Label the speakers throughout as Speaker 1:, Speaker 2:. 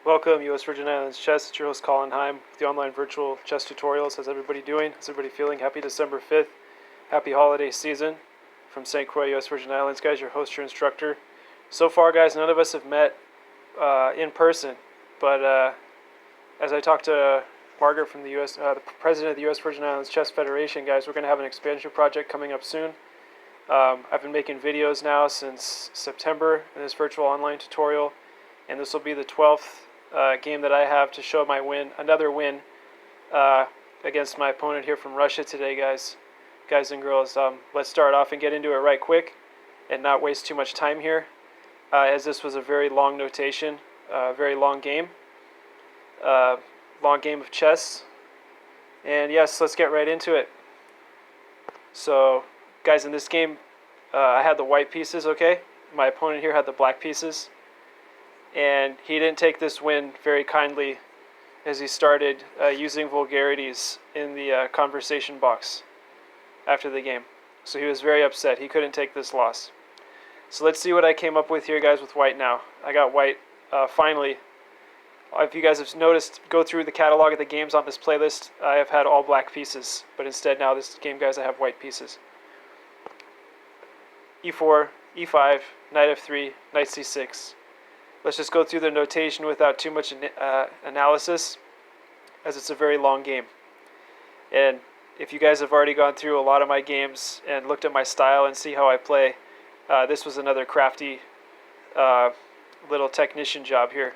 Speaker 1: Welcome, U.S. Virgin Islands Chess. It's your host, Colin Heim, with the online virtual chess tutorials. How's everybody doing? How's everybody feeling? Happy December 5th. Happy holiday season from St. Croix, U.S. Virgin Islands. Guys, your host, your instructor. So far, guys, none of us have met in person, but as I talked to Margaret from the U.S., the president of the U.S. Virgin Islands Chess Federation, guys, we're going to have an expansion project coming up soon. I've been making videos now since September in this virtual online tutorial, and this will be the 12th game that I have to show my win, another win against my opponent here from Russia today, guys and girls. Let's start off and get into it right quick and not waste too much time here, as this was a very long notation, very long game of chess. And yes, let's get right into it. So, guys, in this game, I had the white pieces, okay? My opponent here had the black pieces. And he didn't take this win very kindly as he started using vulgarities in the conversation box after the game. So he was very upset. He couldn't take this loss. So let's see what I came up with here, guys, with white now. I got white finally. If you guys have noticed, go through the catalog of the games on this playlist, I have had all black pieces. But instead now, this game, guys, I have white pieces. E4, E5, knight F3, knight C6. Let's just go through the notation without too much analysis, as it's a very long game. And if you guys have already gone through a lot of my games and looked at my style and see how I play, this was another crafty little technician job here.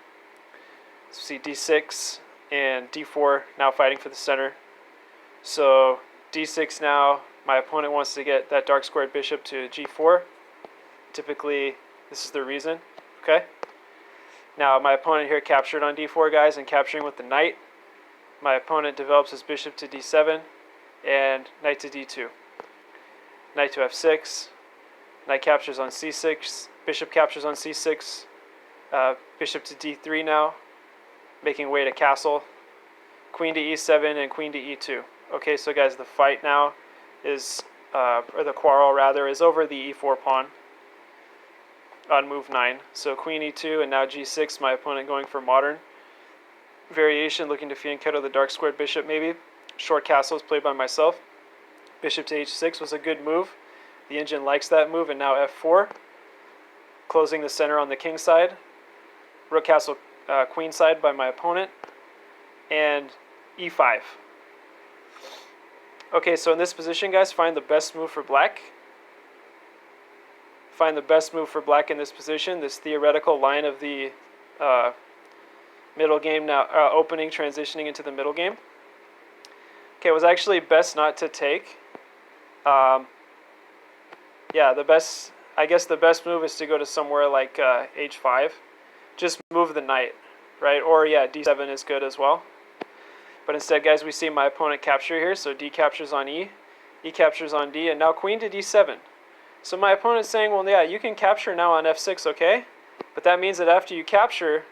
Speaker 1: So see D6 and D4 now fighting for the center. So D6 now, my opponent wants to get that dark squared bishop to G4. Typically, this is the reason, okay? Now, my opponent here captured on D4, guys, and capturing with the knight. My opponent develops his bishop to D7 and knight to D2. Knight to F6. Knight captures on C6. Bishop captures on C6. Bishop to D3 now, making way to castle. Queen to E7 and queen to E2. Okay, so guys, the fight now is, or the quarrel rather, is over the E4 pawn on move 9. So queen E2 and now G6, my opponent going for modern variation, looking to fianchetto the dark squared bishop maybe. Short castle is played by myself. Bishop to H6 was a good move. The engine likes that move, and now F4. Closing the center on the king side. Rook castle queen side by my opponent. And E5. Okay, so in this position, guys, find the best move for black. Find the best move for black in this position, this theoretical line of the middle game now, opening, transitioning into the middle game. Okay, it was actually best not to take. Yeah, I guess the best move is to go to somewhere like H5. Just move the knight, right? Or yeah, D7 is good as well. But instead, guys, we see my opponent capture here. So D captures on E, E captures on D, and now queen to D7. So my opponent's saying, well, yeah, you can capture now on F6, okay? But that means that after you capture,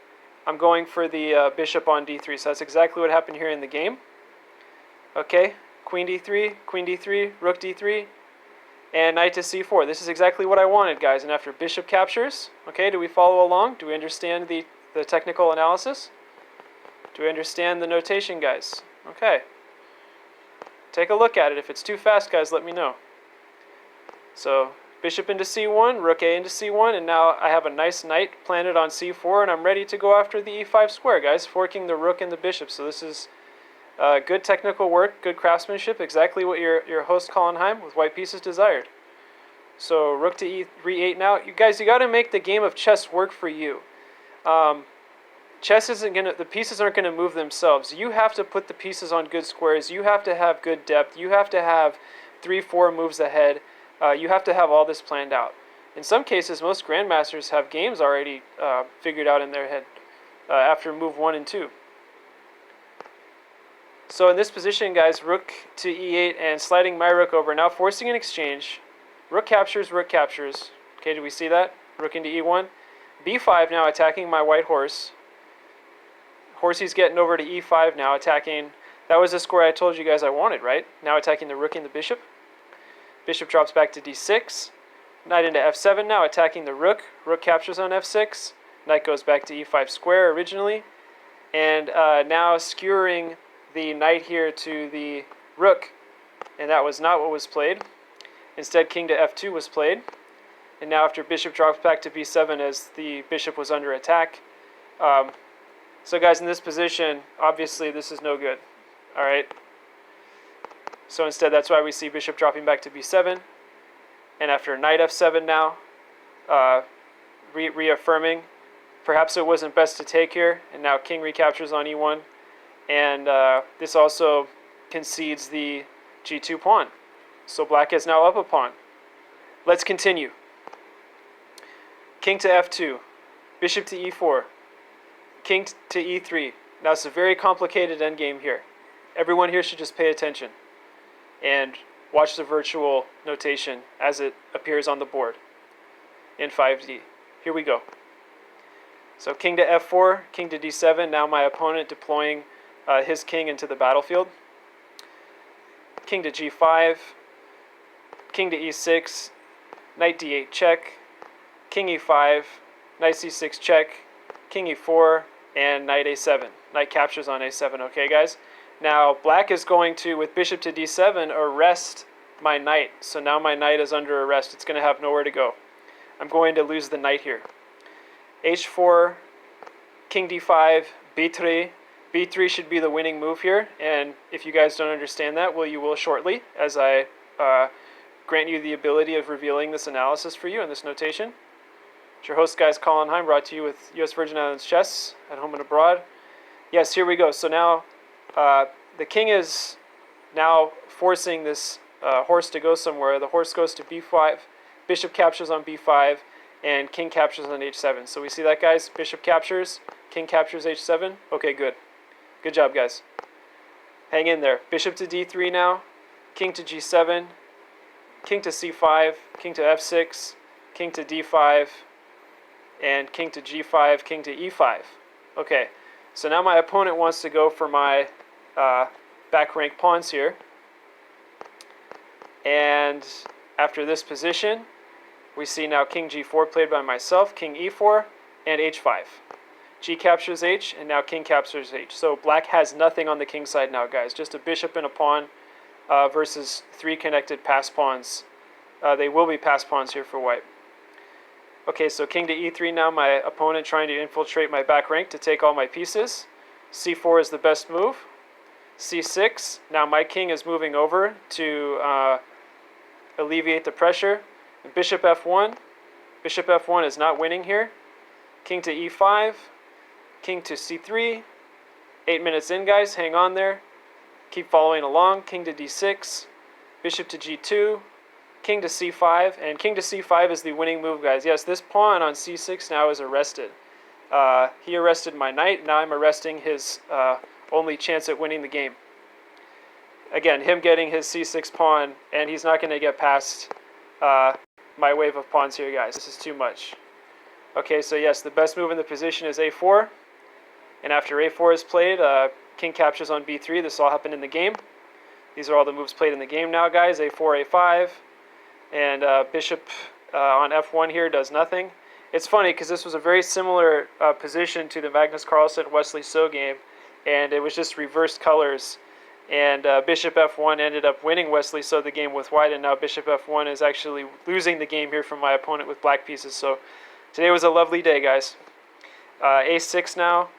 Speaker 1: I'm going for the bishop on D3. So that's exactly what happened here in the game. Okay, queen D3, rook D3, and knight to C4. This is exactly what I wanted, guys. And after bishop captures, okay, do we follow along? Do we understand the technical analysis? Do we understand the notation, guys? Okay. Take a look at it. If it's too fast, guys, let me know. So bishop into C1, rook A into C1, and now I have a nice knight planted on C4, and I'm ready to go after the E5 square, guys, forking the rook and the bishop. So this is good technical work, good craftsmanship, exactly what your host Colin Heim with white pieces desired. So rook to E8 now. You guys, you got to make the game of chess work for you. Chess isn't gonna, the pieces aren't gonna move themselves. You have to put the pieces on good squares. You have to have good depth. You have to have 3-4 moves ahead. You have to have all this planned out. In some cases, most grandmasters have games already figured out in their head after move 1 and 2. So in this position, guys, rook to E8 and sliding my rook over. Now forcing an exchange. Rook captures, rook captures. Okay, do we see that? Rook into E1. B5 now attacking my white horse. Horsey's getting over to E5 now, attacking. That was the square I told you guys I wanted, right? Now attacking the rook and the bishop. Bishop drops back to D6. Knight into F7 now, attacking the rook. Rook captures on F6. Knight goes back to E5 square originally. and now skewering the knight here to the rook, and that was not what was played. Instead, king to f2 was played, and now after bishop drops back to b7 as the bishop was under attack. So guys, in this position, obviously this is no good. All right. So instead, that's why we see bishop dropping back to b7, and after knight f7 now, reaffirming. Perhaps it wasn't best to take here, and now king recaptures on e1, and this also concedes the g2 pawn. So black is now up a pawn. Let's continue. King to f2, bishop to e4, king to e3. Now it's a very complicated endgame here. Everyone here should just pay attention and watch the virtual notation as it appears on the board in 5D. Here we go. So king to f4, king to d7. Now my opponent deploying his king into the battlefield. King to g5, king to e6, knight d8 check, king e5, knight c6 check, king e4, and knight a7. Knight captures on a7, okay guys? Now black is going to, with bishop to d7, arrest my knight. So now my knight is under arrest. It's going to have nowhere to go. I'm going to lose the knight here. h4, king d5, b3. b3 should be the winning move here, and if you guys don't understand that, well, you will shortly, as I grant you the ability of revealing this analysis for you in this notation. It's your host, guys, Colin Heim, brought to you with U.S. Virgin Islands Chess at home and abroad. Yes, here we go. So now the king is now forcing this horse to go somewhere. The horse goes to b5, bishop captures on b5, and king captures on h7. So we see that, guys. Bishop captures, king captures h7. Okay, good. Good job, guys. Hang in there. Bishop to d3 now, king to g7, king to c5, king to f6, king to d5, and king to g5, king to e5. Okay, so now my opponent wants to go for my back rank pawns here. And after this position, we see now king g4 played by myself, king e4, and h5. G captures h, and now king captures h. So black has nothing on the king side now, guys. Just a bishop and a pawn versus 3 connected pass pawns. They will be pass pawns here for white. Okay, so king to e3 now, my opponent trying to infiltrate my back rank to take all my pieces. c4 is the best move. c6, now my king is moving over to alleviate the pressure. Bishop f1. Bishop f1 is not winning here. King to e5. King to c3. 8 minutes in, guys. Hang on there. Keep following along. King to d6. Bishop to g2. King to c5. And king to c5 is the winning move, guys. Yes, this pawn on c6 now is arrested. He arrested my knight. Now I'm arresting his only chance at winning the game. Again, him getting his c6 pawn, and he's not going to get past my wave of pawns here, guys. This is too much. Okay, so yes, the best move in the position is a4. And after a4 is played, king captures on b3. This all happened in the game. These are all the moves played in the game now, guys. a4, a5. And bishop on f1 here does nothing. It's funny because this was a very similar position to the Magnus Carlsen-Wesley So game. And it was just reversed colors. And bishop f1 ended up winning Wesley So the game with white, and now bishop f1 is actually losing the game here from my opponent with black pieces. So today was a lovely day, guys. a6 now,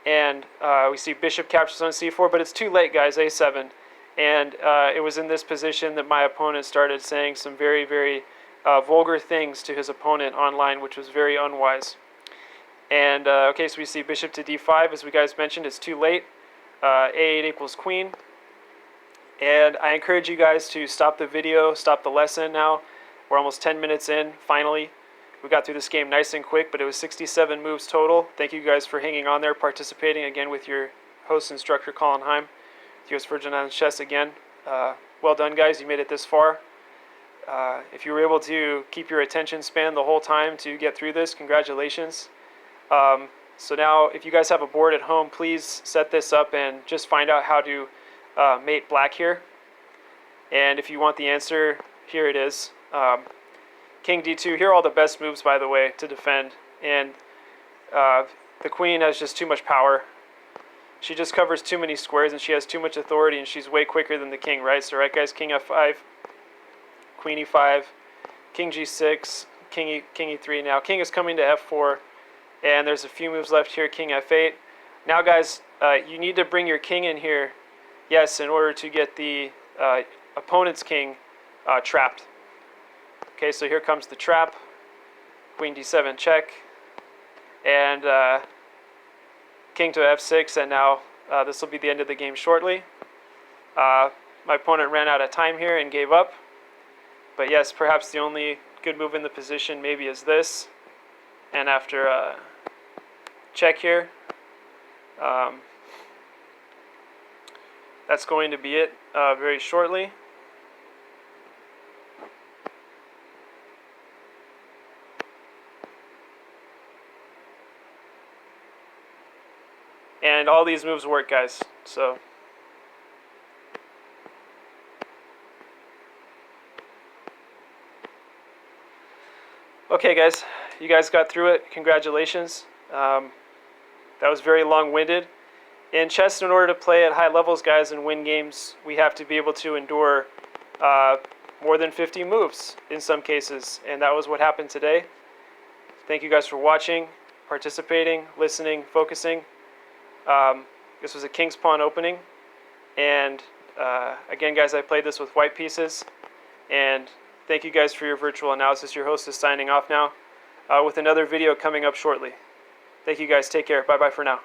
Speaker 1: and we see bishop captures on c4, but it's too late, guys, a7. And it was in this position that my opponent started saying some very, very vulgar things to his opponent online, which was very unwise. And okay, so we see bishop to d5, as we guys mentioned, it's too late. a8 equals queen. And I encourage you guys to stop the video, stop the lesson now. We're almost 10 minutes in, finally. We got through this game nice and quick, but it was 67 moves total. Thank you guys for hanging on there, participating again with your host instructor, Colin Heim, U.S. Virgin Islands Chess again. Well done, guys. You made it this far. If you were able to keep your attention span the whole time to get through this, congratulations. So now, if you guys have a board at home, please set this up and just find out how to mate black here. And if you want the answer, here it is. King d2. Here are all the best moves, by the way, to defend. And the queen has just too much power. she just covers too many squares and she has too much authority and she's way quicker than the king, right? So right guys, king f5, queen e5, king g6, king e3. Now king is coming to f4 and there's a few moves left here, king f8. Now guys, you need to bring your king in here, yes, in order to get the opponent's king trapped. Okay, so here comes the trap, queen d7 check, and king to f6, and now this will be the end of the game shortly. My opponent ran out of time here and gave up, but yes, perhaps the only good move in the position maybe is this, and after check here, that's going to be it very shortly. And all these moves work, guys. So okay, guys, you guys got through it. Congratulations. That was very long-winded. In chess, in order to play at high levels, guys, and win games, we have to be able to endure more than 50 moves in some cases, and that was what happened today. Thank you guys for watching, participating, listening, focusing. This was a king's pawn opening, and again, guys, I played this with white pieces, and thank you guys for your virtual analysis. Your host is signing off now with another video coming up shortly. Thank you guys. Take care. Bye-bye for now.